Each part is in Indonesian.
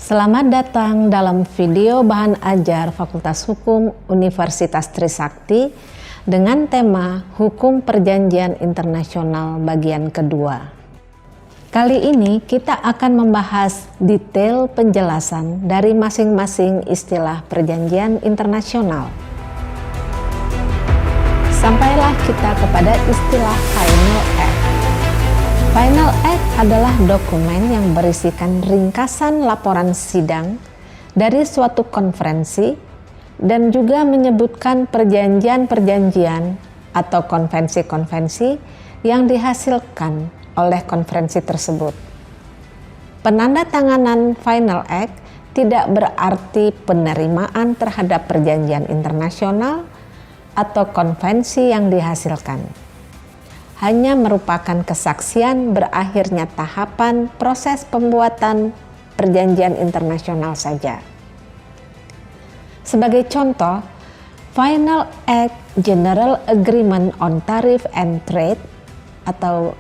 Selamat datang dalam video bahan ajar Fakultas Hukum Universitas Trisakti dengan tema Hukum Perjanjian Internasional bagian kedua. Kali ini kita akan membahas detail penjelasan dari masing-masing istilah perjanjian internasional. Sampailah kita kepada istilah Final Act. Final Act adalah dokumen yang berisikan ringkasan laporan sidang dari suatu konferensi dan juga menyebutkan perjanjian-perjanjian atau konvensi-konvensi yang dihasilkan oleh konferensi tersebut. Penandatanganan Final Act tidak berarti penerimaan terhadap perjanjian internasional atau konvensi yang dihasilkan. Hanya merupakan kesaksian berakhirnya tahapan proses pembuatan perjanjian internasional saja. Sebagai contoh, Final Act General Agreement on Tariff and Trade atau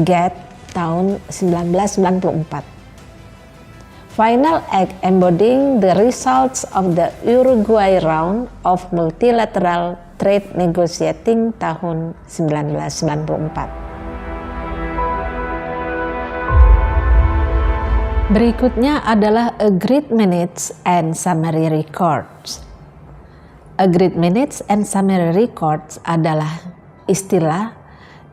GATT tahun 1994. Final Act embodying the results of the Uruguay Round of Multilateral Trade Negotiating tahun 1994. Berikutnya adalah Agreed Minutes and Summary Records. Agreed Minutes and Summary Records adalah istilah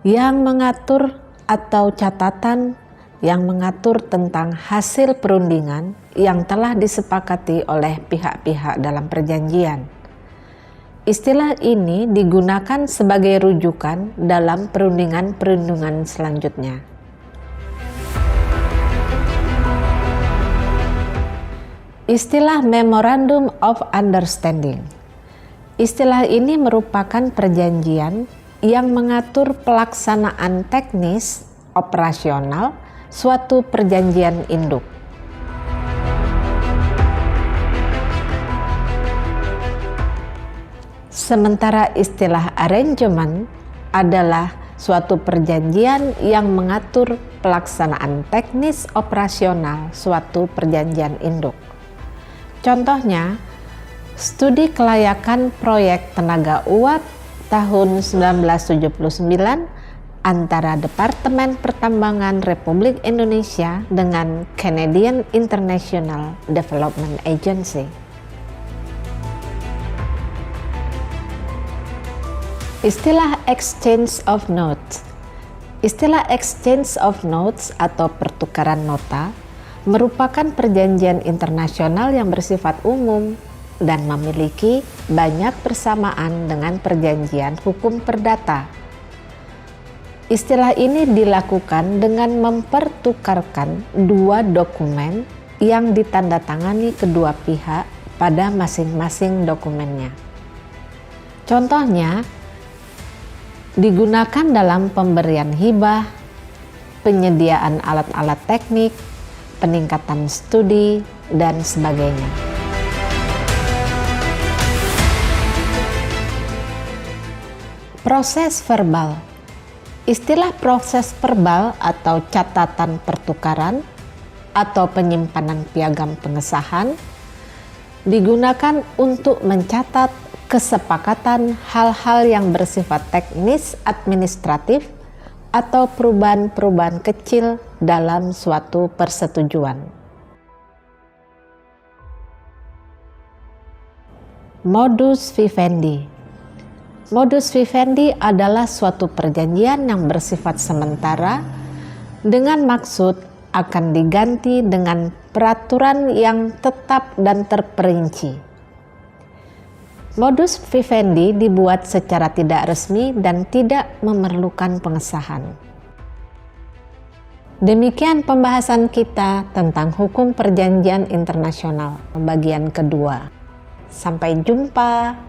yang mengatur atau catatan yang mengatur tentang hasil perundingan yang telah disepakati oleh pihak-pihak dalam perjanjian. Istilah ini digunakan sebagai rujukan dalam perundingan-perundingan selanjutnya. Istilah Memorandum of Understanding. Istilah ini merupakan perjanjian yang mengatur pelaksanaan teknis operasional suatu perjanjian induk. Sementara istilah arrangement adalah suatu perjanjian yang mengatur pelaksanaan teknis operasional suatu perjanjian induk. Contohnya, studi kelayakan proyek tenaga uap tahun 1979 antara Departemen Pertambangan Republik Indonesia dengan Canadian International Development Agency. Istilah Exchange of Notes. Istilah Exchange of Notes atau pertukaran nota merupakan perjanjian internasional yang bersifat umum dan memiliki banyak persamaan dengan perjanjian hukum perdata. Istilah ini dilakukan dengan mempertukarkan dua dokumen yang ditandatangani kedua pihak pada masing-masing dokumennya. Contohnya, digunakan dalam pemberian hibah, penyediaan alat-alat teknik, peningkatan studi, dan sebagainya. Proses verbal. Istilah proses verbal atau catatan pertukaran atau penyimpanan piagam pengesahan digunakan untuk mencatat kesepakatan hal-hal yang bersifat teknis administratif atau perubahan-perubahan kecil dalam suatu persetujuan. Modus vivendi. Modus vivendi adalah suatu perjanjian yang bersifat sementara dengan maksud akan diganti dengan peraturan yang tetap dan terperinci. Modus vivendi dibuat secara tidak resmi dan tidak memerlukan pengesahan. Demikian pembahasan kita tentang hukum perjanjian internasional bagian kedua. Sampai jumpa.